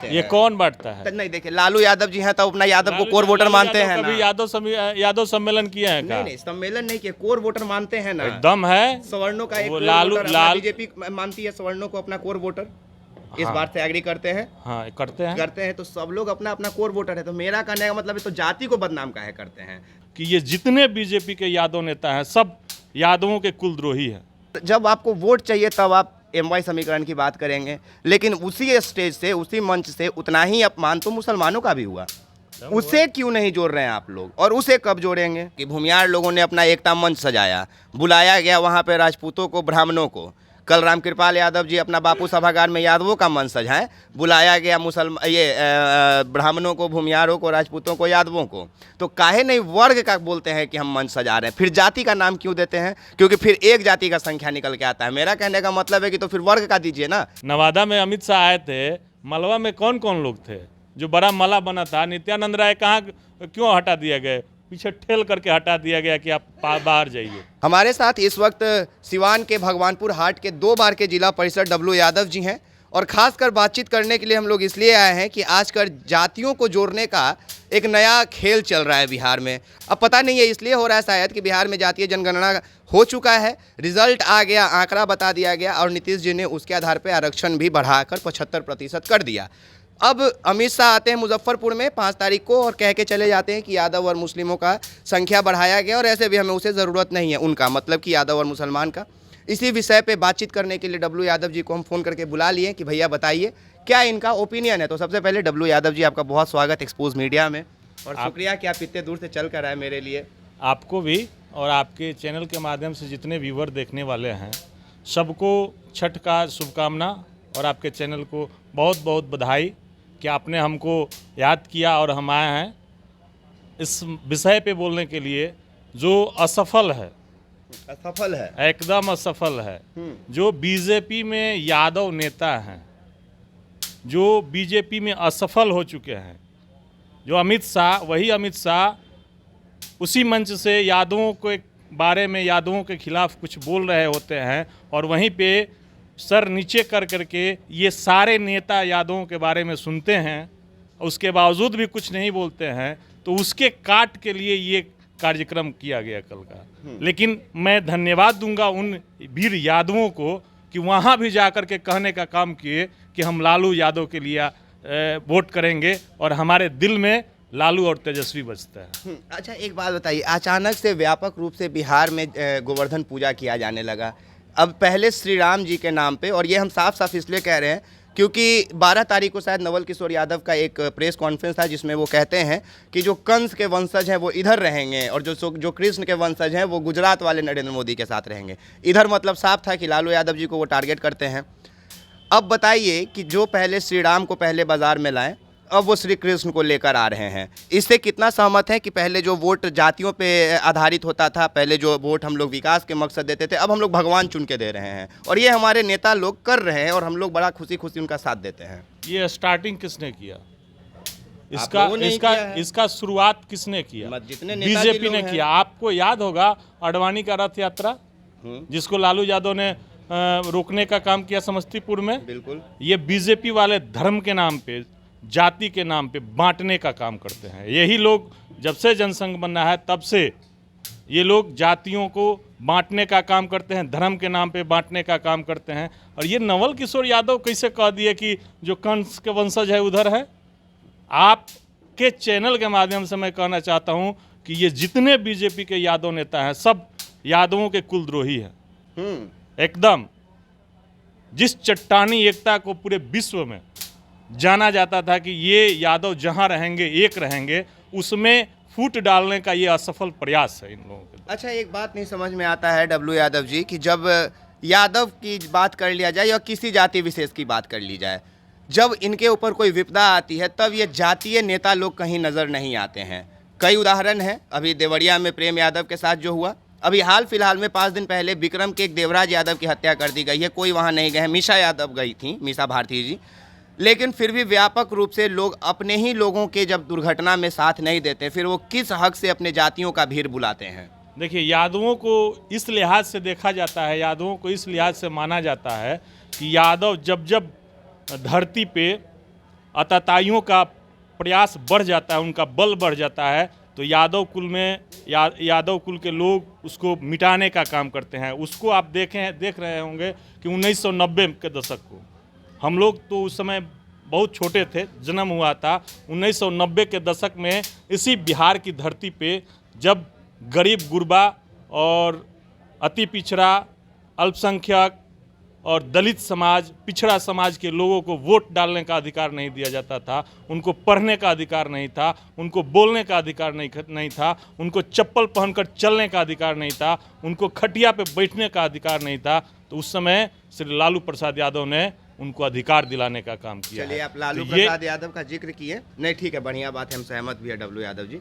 ये कौन बांटता है? नहीं देखिए, लालू यादव जी हैं तो अपना यादव को कोर वोटर मानते हैं ना। कभी यादव सम्मेलन किया है क्या? नहीं सम्मेलन नहीं किया, कोर वोटर मानते हैं ना। एकदम है। सवर्णों का एक बीजेपी मानती है सवर्णों को अपना कोर वोटर। इस बात से एग्री करते हैं? हाँ करते हैं तो सब लोग अपना अपना कोर वोटर है। तो मेरा कहने का मतलब है तो जाति को बदनाम काहे करते हैं कि ये जितने बीजेपी के यादव नेता हैं सब यादवों के कुलद्रोही हैं। जब आपको वोट चाहिए तब आप MY समीकरण की बात करेंगे, लेकिन उसी स्टेज से, उसी मंच से उतना ही अपमान तो मुसलमानों का भी हुआ। उसे क्यों नहीं जोड़ रहे हैं आप लोग? और उसे कब जोड़ेंगे? कि भूमियार लोगों ने अपना एकता मंच सजाया, बुलाया गया वहाँ पे राजपूतों को, ब्राह्मणों को। कल रामकृपाल यादव जी अपना बापू सभागार में यादवों का मंच सजाएं, बुलाया गया ब्राह्मणों को, भूमियारों को, राजपूतों को, यादवों को। तो काहे नहीं वर्ग का बोलते हैं कि हम मंच सजा रहे हैं? फिर जाति का नाम क्यों देते हैं? क्योंकि फिर एक जाति का संख्या निकल के आता है। मेरा कहने का मतलब है कि तो फिर वर्ग का दीजिए ना। नवादा में अमित शाह आए थे, मलवा में कौन कौन लोग थे? जो बड़ा मला बना था, नित्यानंद राय कहाँ क्यों हटा दिया गया? पीछे ठेल करके हटा दिया गया कि आप बाहर जाइए। हमारे साथ इस वक्त सिवान के भगवानपुर हाट के 2 बार के जिला परिषद W यादव जी हैं, और खासकर बातचीत करने के लिए हम लोग इसलिए आए हैं कि आजकल जातियों को जोड़ने का एक नया खेल चल रहा है बिहार में। अब पता नहीं है इसलिए हो रहा है शायद कि बिहार में जातीय जनगणना हो चुका है, रिजल्ट आ गया, आंकड़ा बता दिया गया, और नीतीश जी ने उसके आधार पर आरक्षण भी बढ़ाकर 75% कर दिया। अब अमित शाह आते हैं मुजफ्फरपुर में 5 तारीख को और कह के चले जाते हैं कि यादव और मुस्लिमों का संख्या बढ़ाया गया और ऐसे भी हमें उसे ज़रूरत नहीं है उनका, मतलब कि यादव और मुसलमान का। इसी विषय पे बातचीत करने के लिए W यादव जी को हम फ़ोन करके बुला लिए कि भैया बताइए क्या इनका ओपिनियन है। तो सबसे पहले W यादव जी, आपका बहुत स्वागत एक्सपोज मीडिया में, और शुक्रिया कि आप इतने दूर से चल कर आए मेरे लिए। आपको भी और आपके चैनल के माध्यम से जितने व्यूवर देखने वाले हैं सबको छठ का शुभकामना, और आपके चैनल को बहुत बहुत बधाई कि आपने हमको याद किया और हम आए हैं इस विषय पे बोलने के लिए जो असफल है, एकदम असफल है। जो बीजेपी में यादव नेता हैं, जो बीजेपी में असफल हो चुके हैं, जो अमित शाह, वही अमित शाह उसी मंच से यादवों के बारे में, यादवों के खिलाफ कुछ बोल रहे होते हैं, और वहीं पे सर नीचे कर करके ये सारे नेता यादवों के बारे में सुनते हैं, उसके बावजूद भी कुछ नहीं बोलते हैं। तो उसके काट के लिए ये कार्यक्रम किया गया कल का। लेकिन मैं धन्यवाद दूंगा उन वीर यादवों को कि वहाँ भी जाकर के कहने का काम किए कि हम लालू यादव के लिए वोट करेंगे, और हमारे दिल में लालू और तेजस्वी बचता है। अच्छा एक बात बताइए, अचानक से व्यापक रूप से बिहार में गोवर्धन पूजा किया जाने लगा। अब पहले श्री राम जी के नाम पे, और ये हम साफ साफ इसलिए कह रहे हैं क्योंकि 12 तारीख को शायद नवल किशोर यादव का एक प्रेस कॉन्फ्रेंस था जिसमें वो कहते हैं कि जो कंस के वंशज हैं वो इधर रहेंगे, और जो कृष्ण के वंशज हैं वो गुजरात वाले नरेंद्र मोदी के साथ रहेंगे। इधर मतलब साफ था कि लालू यादव जी को वो टारगेट करते हैं। अब बताइए कि जो पहले श्री राम को पहले बाजार में लाएं, अब वो श्री कृष्ण को लेकर आ रहे हैं। इससे कितना सहमत है कि पहले जो वोट जातियों पे आधारित होता था, पहले जो वोट हम लोग विकास के मकसद देते थे, अब हम लोग भगवान चुन के दे रहे हैं, और ये हमारे नेता लोग कर रहे हैं और हम लोग बड़ा खुशी खुशी उनका साथ देते हैं। ये स्टार्टिंग किसने किया? इसका शुरुआत किसने किया? बीजेपी ने किया। आपको याद होगा अडवाणी का रथ यात्रा, जिसको लालू यादव ने रोकने का काम किया समस्तीपुर में। बिल्कुल, ये बीजेपी वाले धर्म के नाम पे, जाति के नाम पे बांटने का काम करते हैं। यही लोग जब से जनसंघ बना है तब से ये लोग जातियों को बांटने का काम करते हैं, धर्म के नाम पे बांटने का काम करते हैं। और ये नवल किशोर यादव कैसे कह दिए कि जो कंस के वंशज है उधर है? आपके चैनल के माध्यम से मैं कहना चाहता हूं कि ये जितने बीजेपी के यादव नेता हैं सब यादवों के कुलद्रोही हैं एकदम। जिस चट्टानी एकता को पूरे विश्व में जाना जाता था कि ये यादव जहां रहेंगे एक रहेंगे, उसमें फूट डालने का ये असफल प्रयास है इन लोगों का। अच्छा एक बात नहीं समझ में आता है W यादव जी कि जब यादव की बात कर लिया जाए या किसी जाति विशेष की बात कर ली जाए, जब इनके ऊपर कोई विपदा आती है तब ये जातीय नेता लोग कहीं नज़र नहीं आते हैं। कई उदाहरण हैं, अभी देवरिया में प्रेम यादव के साथ जो हुआ, अभी हाल फिलहाल में 5 दिन पहले विक्रम के एक देवराज यादव की हत्या कर दी गई है। कोई वहाँ नहीं गए, मीसा यादव गई थी, मीसा भारती जी। लेकिन फिर भी व्यापक रूप से लोग अपने ही लोगों के जब दुर्घटना में साथ नहीं देते, फिर वो किस हक से अपने जातियों का भीड़ बुलाते हैं? देखिए, यादवों को इस लिहाज से देखा जाता है, यादवों को इस लिहाज से माना जाता है कि यादव जब जब धरती पे आताताइयों का प्रयास बढ़ जाता है, उनका बल बढ़ जाता है, तो यादव कुल में यादव कुल के लोग उसको मिटाने का काम करते हैं। उसको आप देख रहे होंगे कि 1990 के दशक को, हम लोग तो उस समय बहुत छोटे थे, जन्म हुआ था 1990 के दशक में। इसी बिहार की धरती पे जब गरीब गुरबा और अति पिछड़ा, अल्पसंख्यक और दलित समाज, पिछड़ा समाज के लोगों को वोट डालने का अधिकार नहीं दिया जाता था, उनको पढ़ने का अधिकार नहीं था, उनको बोलने का अधिकार नहीं था, उनको चप्पल पहनकर चलने का अधिकार नहीं था, उनको खटिया पे बैठने का अधिकार नहीं था, तो उस समय श्री लालू प्रसाद यादव ने उनको अधिकार दिलाने का काम किया। चलिए, आप लालू तो प्रसाद यादव का जिक्र किए, नहीं ठीक है, बढ़िया बात है, हम सहमत भी है डब्लू यादव जी।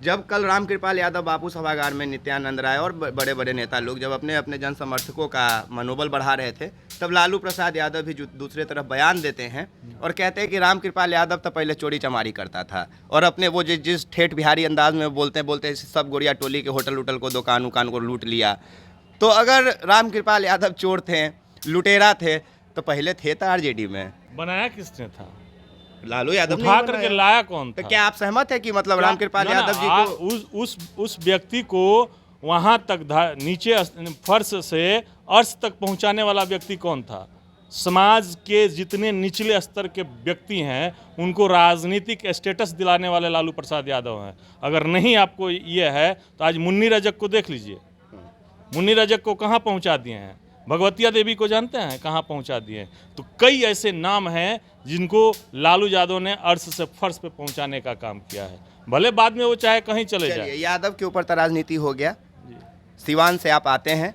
जब कल रामकृपाल यादव बापू सभागार में नित्यानंद राय और बड़े बड़े नेता लोग जब अपने अपने जन समर्थकों का मनोबल बढ़ा रहे थे, तब लालू प्रसाद यादव भी दूसरे तरफ बयान देते हैं और कहते हैं कि रामकृपाल यादव तो पहले चोरी चमारी करता था, और अपने वो जिस ठेठ बिहारी अंदाज में बोलते सब गोरिया टोली के होटल उटल को, दुकान उकान को लूट लिया। तो अगर रामकृपाल यादव चोर थे, लुटेरा थे, तो पहले थे तो आरजेडी में। बनाया किसने था? लालू यादव उठा करके लाया कौन था? तो क्या आप सहमत है कि मतलब रामकृपाल यादव जी को उस व्यक्ति को वहां तक नीचे फर्श से अर्श तक पहुंचाने वाला व्यक्ति कौन था? समाज के जितने निचले स्तर के व्यक्ति हैं उनको राजनीतिक स्टेटस दिलाने वाले लालू प्रसाद यादव हैं। अगर नहीं आपको ये है तो आज मुन्नी रजक को देख लीजिए, मुन्नी रजक को कहाँ पहुंचा दिए हैं, भगवतिया देवी को जानते हैं कहाँ पहुंचा दिए। तो कई ऐसे नाम हैं जिनको लालू यादव ने अर्श से फर्श पे पहुंचाने का काम किया है, भले बाद में वो चाहे कहीं चले जाए। यादव के ऊपर तो राजनीति हो गया। सिवान से आप आते हैं,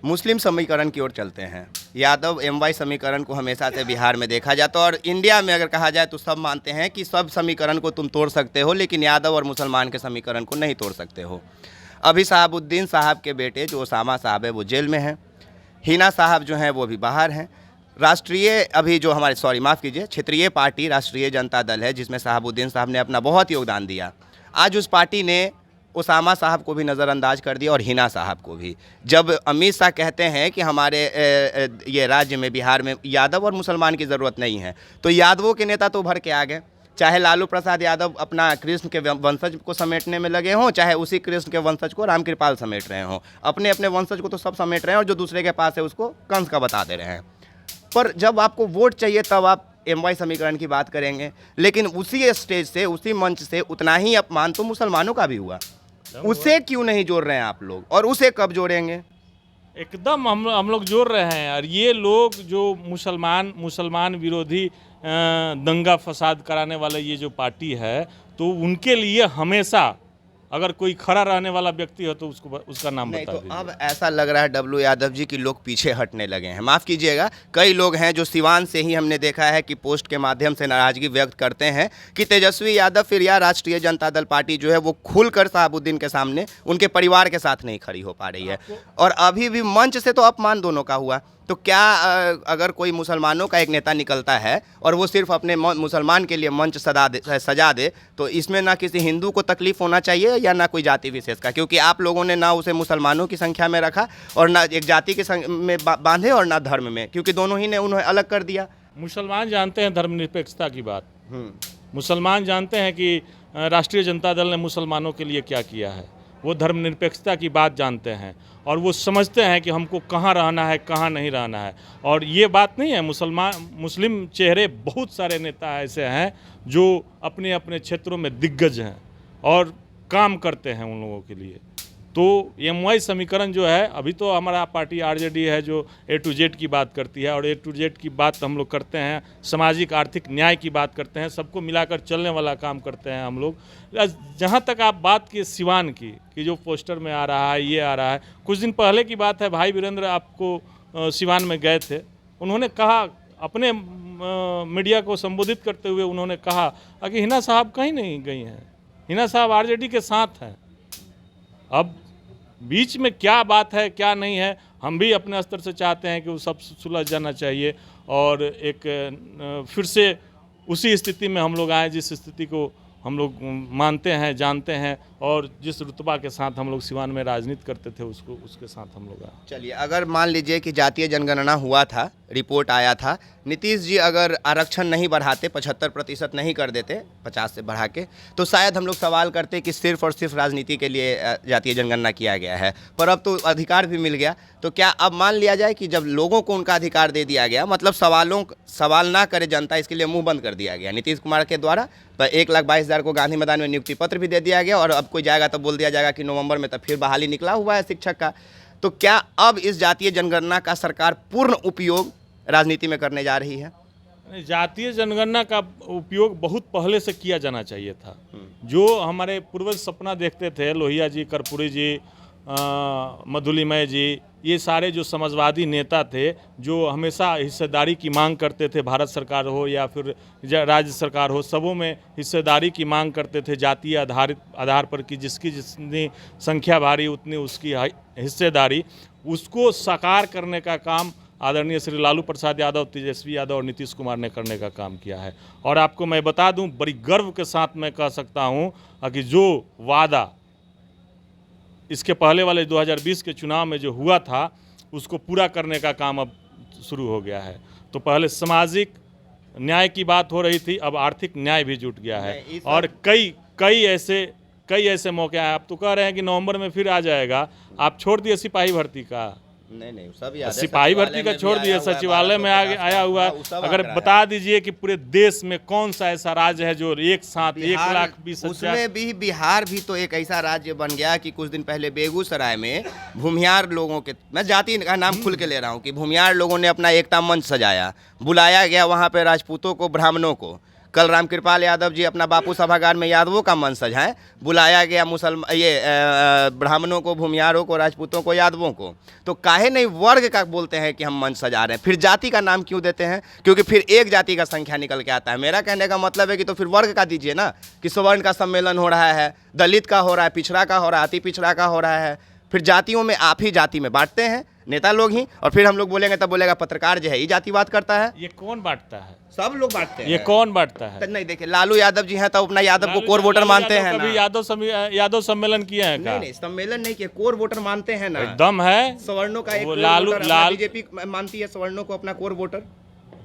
मुस्लिम समीकरण की ओर चलते हैं। यादव एमवाई समीकरण को हमेशा से बिहार में देखा जाता है, और इंडिया में अगर कहा जाए तो सब मानते हैं कि सब समीकरण को तुम तोड़ सकते हो, लेकिन यादव और मुसलमान के समीकरण को नहीं तोड़ सकते हो। अभी साहबुद्दीन साहब के बेटे जो ओसामा साहब है वो जेल में हैं, हिना साहब जो हैं वो भी बाहर हैं। राष्ट्रीय अभी जो हमारे क्षेत्रीय पार्टी राष्ट्रीय जनता दल है, जिसमें साहबुद्दीन साहब ने अपना बहुत योगदान दिया, आज उस पार्टी ने ओसामा साहब को भी नज़रअंदाज कर दिया और हिना साहब को भी। जब अमित शाह कहते हैं कि हमारे ये राज्य में, बिहार में यादव और मुसलमान की ज़रूरत नहीं है, तो यादवों के नेता तो उभर के आ गए। चाहे लालू प्रसाद यादव अपना कृष्ण के वंशज को समेटने में लगे हों, चाहे उसी कृष्ण के वंशज को रामकृपाल समेट रहे हों, अपने अपने वंशज को तो सब समेट रहे हैं, और जो दूसरे के पास है उसको कंस का बता दे रहे हैं। पर जब आपको वोट चाहिए तब आप एमवाई समीकरण की बात करेंगे, लेकिन उसी स्टेज से, उसी मंच से उतना ही अपमान तो मुसलमानों का भी हुआ। उसे क्यों नहीं जोड़ रहे हैं आप लोग, और उसे कब जोड़ेंगे? एकदम हम लोग जोड़ रहे हैं। और ये लोग जो मुसलमान विरोधी दंगा फसाद कराने वाले ये जो पार्टी है, तो उनके लिए हमेशा अगर कोई खड़ा रहने वाला व्यक्ति हो तो उसका नाम बता दीजिए। तो अब ऐसा लग रहा है डब्लू यादव जी कि लोग पीछे हटने लगे हैं। माफ़ कीजिएगा, कई लोग हैं जो सिवान से ही हमने देखा है कि पोस्ट के माध्यम से नाराज़गी व्यक्त करते हैं कि तेजस्वी यादव फिर या राष्ट्रीय जनता दल पार्टी जो है वो खुलकर साहबुद्दीन के सामने उनके परिवार के साथ नहीं खड़ी हो पा रही है। और अभी भी मंच से तो अपमान दोनों का हुआ। तो क्या अगर कोई मुसलमानों का एक नेता निकलता है और वो सिर्फ अपने मुसलमान के लिए मंच सजा दे, तो इसमें ना किसी हिंदू को तकलीफ होना चाहिए या ना कोई जाति विशेष का, क्योंकि आप लोगों ने ना उसे मुसलमानों की संख्या में रखा और ना एक जाति के में बांधे और ना धर्म में, क्योंकि दोनों ही ने उन्हें अलग कर दिया। मुसलमान जानते हैं धर्मनिरपेक्षता की बात, मुसलमान जानते हैं कि राष्ट्रीय जनता दल ने मुसलमानों के लिए क्या किया है, वो धर्मनिरपेक्षता की बात जानते हैं और वो समझते हैं कि हमको कहाँ रहना है, कहाँ नहीं रहना है। और ये बात नहीं है, मुस्लिम चेहरे बहुत सारे नेता ऐसे हैं जो अपने अपने क्षेत्रों में दिग्गज हैं और काम करते हैं उन लोगों के लिए। तो एमवाई समीकरण जो है, अभी तो हमारा पार्टी आरजेडी है जो A to Z की बात करती है, और A to Z की बात हम लोग करते हैं, सामाजिक आर्थिक न्याय की बात करते हैं, सबको मिलाकर चलने वाला काम करते हैं हम लोग। जहाँ तक आप बात की सिवान की कि जो पोस्टर में आ रहा है, ये आ रहा है, कुछ दिन पहले की बात है, भाई वीरेंद्र आपको सिवान में गए थे, उन्होंने कहा, अपने मीडिया को संबोधित करते हुए उन्होंने कहा कि हिना साहब कहीं नहीं गई हैं, हिना साहब आरजेडी के साथ हैं। अब बीच में क्या बात है क्या नहीं है, हम भी अपने स्तर से चाहते हैं कि वो सब सुलझ जाना चाहिए और एक फिर से उसी स्थिति में हम लोग आए जिस स्थिति को हम लोग मानते हैं, जानते हैं, और जिस रुतबा के साथ हम लोग सिवान में राजनीति करते थे उसके साथ हम लोग चलिए, अगर मान लीजिए कि जातीय जनगणना हुआ था, रिपोर्ट आया था, नीतीश जी अगर आरक्षण नहीं बढ़ाते, 75% नहीं कर देते 50 से बढ़ा के, तो शायद हम लोग सवाल करते कि सिर्फ और सिर्फ राजनीति के लिए जातीय जनगणना किया गया है। पर अब तो अधिकार भी मिल गया, तो क्या अब मान लिया जाए कि जब लोगों को उनका अधिकार दे दिया गया, मतलब सवाल ना करे जनता, इसके लिए मुंह बंद कर दिया गया नीतीश कुमार के द्वारा, तो 1,22,000 को गांधी मैदान में नियुक्ति पत्र भी दे दिया गया, और अब कोई जाएगा तो बोल दिया जाएगा कि नवंबर में तो फिर बहाली निकला हुआ है शिक्षक का। तो क्या अब इस जातीय जनगणना का सरकार पूर्ण उपयोग राजनीति में करने जा रही है? जातीय जनगणना का उपयोग बहुत पहले से किया जाना चाहिए था। जो हमारे पूर्वज सपना देखते थे, लोहिया जी, कर्पूरी जी, मधुलिमय जी, ये सारे जो समाजवादी नेता थे, जो हमेशा हिस्सेदारी की मांग करते थे, भारत सरकार हो या फिर राज्य सरकार हो, सबों में हिस्सेदारी की मांग करते थे जातीय आधार पर कि जिसकी जितनी संख्या भारी उतनी उसकी हिस्सेदारी, उसको साकार करने का काम आदरणीय श्री लालू प्रसाद यादव, तेजस्वी यादव और नीतीश कुमार ने करने का काम किया है। और आपको मैं बता दूं, बड़ी गर्व के साथ मैं कह सकता हूं कि जो वादा इसके पहले वाले 2020 के चुनाव में जो हुआ था, उसको पूरा करने का काम अब शुरू हो गया है। तो पहले सामाजिक न्याय की बात हो रही थी, अब आर्थिक न्याय भी जुट गया है। और कई ऐसे मौके हैं। आप तो कह रहे हैं कि नवंबर में फिर आ जाएगा, आप छोड़ दिए सिपाही भर्ती का। नहीं, सब याद है। सिपाही भर्ती का छोड़ दिए, सचिवालय में आया हुआ। अगर बता दीजिए कि पूरे देश में कौन सा ऐसा राज्य है जो एक साथ 1,20,000, उसमें भी बिहार भी तो एक ऐसा राज्य बन गया कि कुछ दिन पहले बेगूसराय में भूमिहार लोगों के, मैं जाति का नाम खुल के ले रहा हूँ, कि भूमिहार लोगों ने अपना एकता मंच सजाया, बुलाया गया वहाँ पे राजपूतों को, ब्राह्मणों को। कल रामकृपाल यादव जी अपना बापू सभागार में यादवों का मंच सजाएं, बुलाया गया ब्राह्मणों को, भूमिहारों को, राजपूतों को, यादवों को। तो काहे नहीं वर्ग का बोलते हैं कि हम मंच सजा रहे हैं, फिर जाति का नाम क्यों देते हैं? क्योंकि फिर एक जाति का संख्या निकल के आता है। मेरा कहने का मतलब है कि तो फिर वर्ग का दीजिए ना, कि सवर्ण का सम्मेलन हो रहा है, दलित का हो रहा है, पिछड़ा का हो रहा है, अति पिछड़ा का हो रहा है। फिर जातियों में आप ही जाति में बांटते हैं नेता लोग ही, और फिर हम लोग बोलेंगे तब बोलेगा पत्रकार जो है ये जातिवाद करता है। ये कौन बांटता है? सब लोग बांटते हैं। ये कौन बांटता है? नहीं, देखिए, लालू यादव जी हैं तो अपना यादव को कोर वोटर मानते हैं ना। कभी यादव सम्मेलन किए हैं क्या? नहीं, सम्मेलन नहीं किए, कोर वोटर मानते हैं ना। एकदम है। सवर्णों का एक लालू बीजेपी मानती है सवर्णों को अपना कोर वोटर।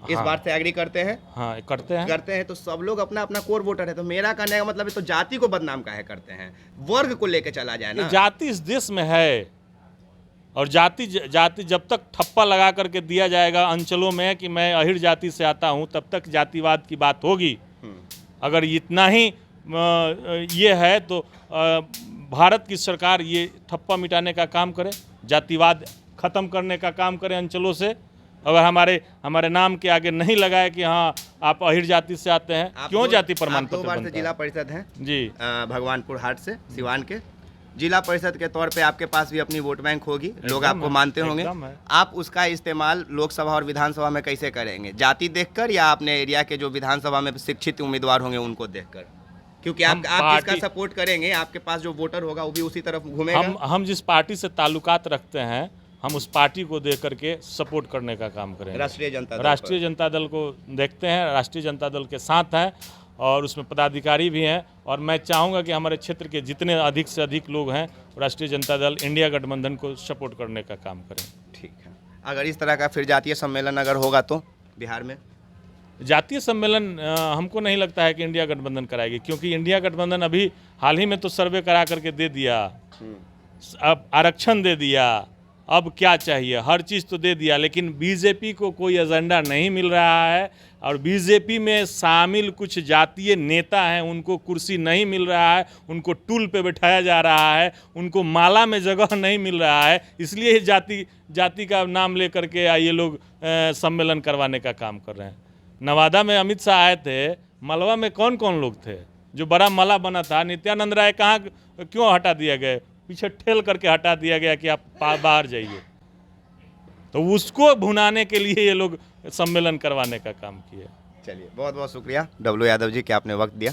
इस बात से एग्री करते हैं? हाँ, करते हैं। तो सब लोग अपना अपना कोर वोटर है। तो मेरा कहने का मतलब है, तो जाति को बदनाम काहे करते हैं? वर्ग को लेके चला जाए ना। जाति इस देश में है, और जाति जब तक ठप्पा लगा करके दिया जाएगा अंचलों में कि मैं अहिर जाति से आता हूं, तब तक जातिवाद की बात होगी। अगर इतना ही ये है तो भारत की सरकार ये ठप्पा मिटाने का काम करे, जातिवाद खत्म करने का काम करे अंचलों से। अगर हमारे नाम के आगे नहीं लगाए कि हाँ आप अहिर जाति से आते हैं, क्यों जाति प्रमाण पत्र बनता है? जिला परिषद हैं जी, भगवानपुर हाट से, सिवान के जिला परिषद के तौर पे आपके पास भी अपनी वोट बैंक होगी, लोग आपको मानते होंगे। आप उसका इस्तेमाल लोकसभा और विधानसभा में कैसे करेंगे? जाति देखकर या अपने एरिया के जो विधानसभा में शिक्षित उम्मीदवार होंगे उनको देखकर? क्योंकि आप जिसका सपोर्ट करेंगे, आपके पास जो वोटर होगा वो भी उसी तरफ घूमेगा। हम जिस पार्टी से ताल्लुकात रखते हैं, हम उस पार्टी को देख करके सपोर्ट करने का काम करेंगे। राष्ट्रीय जनता दल को देखते हैं, राष्ट्रीय जनता दल के साथ हैं, और उसमें पदाधिकारी भी हैं। और मैं चाहूँगा कि हमारे क्षेत्र के जितने अधिक से अधिक लोग हैं, राष्ट्रीय जनता दल, इंडिया गठबंधन को सपोर्ट करने का काम करें। ठीक है। अगर इस तरह का फिर जातीय सम्मेलन अगर होगा तो बिहार में जातीय सम्मेलन हमको नहीं लगता है कि इंडिया गठबंधन कराएगी, क्योंकि इंडिया गठबंधन अभी हाल ही में तो सर्वे करा करके दे दिया, अब आरक्षण दे दिया, अब क्या चाहिए? हर चीज़ तो दे दिया, लेकिन बीजेपी को कोई एजेंडा नहीं मिल रहा है। और बीजेपी में शामिल कुछ जातीय नेता हैं, उनको कुर्सी नहीं मिल रहा है, उनको टूल पे बिठाया जा रहा है, उनको माला में जगह नहीं मिल रहा है। इसलिए जाति का नाम लेकर के ये लोग सम्मेलन करवाने का काम कर रहे हैं। नवादा में अमित शाह आए थे, मलवा में कौन कौन लोग थे? जो बड़ा माला बना था, नित्यानंद राय कहाँ क्यों हटा दिया गया? पीछे ठेल करके हटा दिया गया कि आप बाहर जाइए। तो उसको भुनाने के लिए ये लोग सम्मेलन करवाने का काम किए। चलिए, बहुत बहुत शुक्रिया डब्लू यादव जी कि आपने वक्त दिया।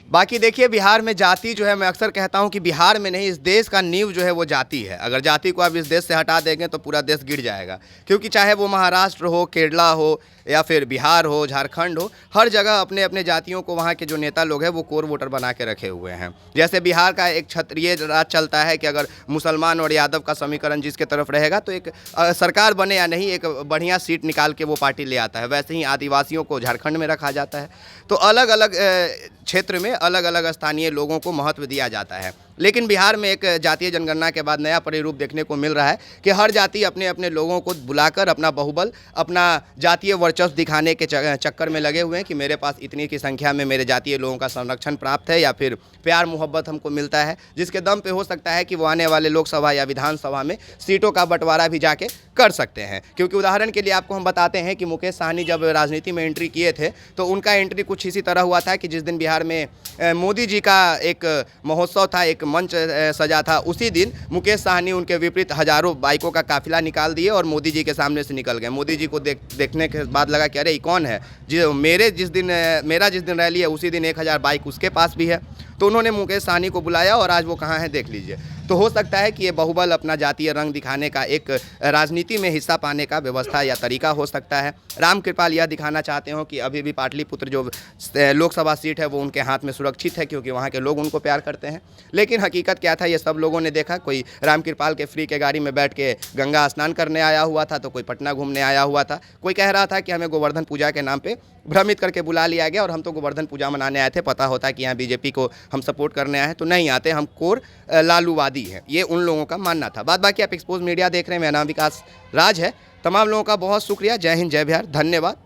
बाकी देखिए, बिहार में जाति जो है, मैं अक्सर कहता हूं कि बिहार में नहीं, इस देश का नींव जो है वो जाति है। अगर जाति को आप इस देश से हटा देंगे तो पूरा देश गिर जाएगा, क्योंकि चाहे वो महाराष्ट्र हो, केरला हो, या फिर बिहार हो, झारखंड हो, हर जगह अपने अपने जातियों को वहाँ के जो नेता लोग हैं वो कोर वोटर बना के रखे हुए हैं। जैसे बिहार का एक क्षत्रिय राज चलता है कि अगर मुसलमान और यादव का समीकरण जिसके तरफ रहेगा तो एक सरकार बने या नहीं, एक बढ़िया सीट निकाल के वो पार्टी ले आता है। वैसे ही आदिवासियों को झारखंड में रखा जाता है। तो अलग अलग क्षेत्र में अलग अलग स्थानीय लोगों को महत्व दिया जाता है। लेकिन बिहार में एक जातीय जनगणना के बाद नया परिरूप देखने को मिल रहा है कि हर जाति अपने अपने लोगों को बुलाकर अपना बाहुबल, अपना जातीय वर्चस्व दिखाने के चक्कर में लगे हुए हैं कि मेरे पास इतनी की संख्या में मेरे जातीय लोगों का संरक्षण प्राप्त है या फिर प्यार मोहब्बत हमको मिलता है, जिसके दम पे हो सकता है कि वो आने वाले लोकसभा या विधानसभा में सीटों का बंटवारा भी जाके कर सकते हैं। क्योंकि उदाहरण के लिए आपको हम बताते हैं कि मुकेश सहनी जब राजनीति में एंट्री किए थे तो उनका एंट्री कुछ इसी तरह हुआ था कि जिस दिन बिहार में मोदी जी का एक महोत्सव था, एक मंच सजा था, उसी दिन मुकेश सहनी उनके विपरीत हजारों बाइकों का काफिला निकाल दिए और मोदी जी के सामने से निकल गए। मोदी जी को देखने के बाद लगा कि अरे ये कौन है, मेरा जिस दिन रैली है उसी दिन 1000 बाइक उसके पास भी है। तो उन्होंने मुकेश सहनी को बुलाया और आज वो कहाँ है देख लीजिए। तो हो सकता है कि ये बाहुबल अपना जातीय रंग दिखाने का एक राजनीति में हिस्सा पाने का व्यवस्था या तरीका हो सकता है। राम कृपाल यह दिखाना चाहते हो कि अभी भी पाटलिपुत्र जो लोकसभा सीट है वो उनके हाथ में सुरक्षित है, क्योंकि वहाँ के लोग उनको प्यार करते हैं। लेकिन हकीकत क्या था ये सब लोगों ने देखा। कोई राम कृपाल के फ्री के गाड़ी में बैठ के गंगा स्नान करने आया हुआ था, तो कोई पटना घूमने आया हुआ था। कोई कह रहा था कि हमें गोवर्धन पूजा के नाम पे भ्रमित करके बुला लिया गया और हम तो गोवर्धन पूजा मनाने आए थे, पता होता कि यहाँ बीजेपी को हम सपोर्ट करने आए हैं। तो नहीं आते, हम कोर लालूवादी हैं, ये उन लोगों का मानना था। बात बाकी आप एक्सपोज मीडिया देख रहे हैं, मेरा नाम विकास राज है। तमाम लोगों का बहुत शुक्रिया। जय हिंद, जय बिहार, धन्यवाद।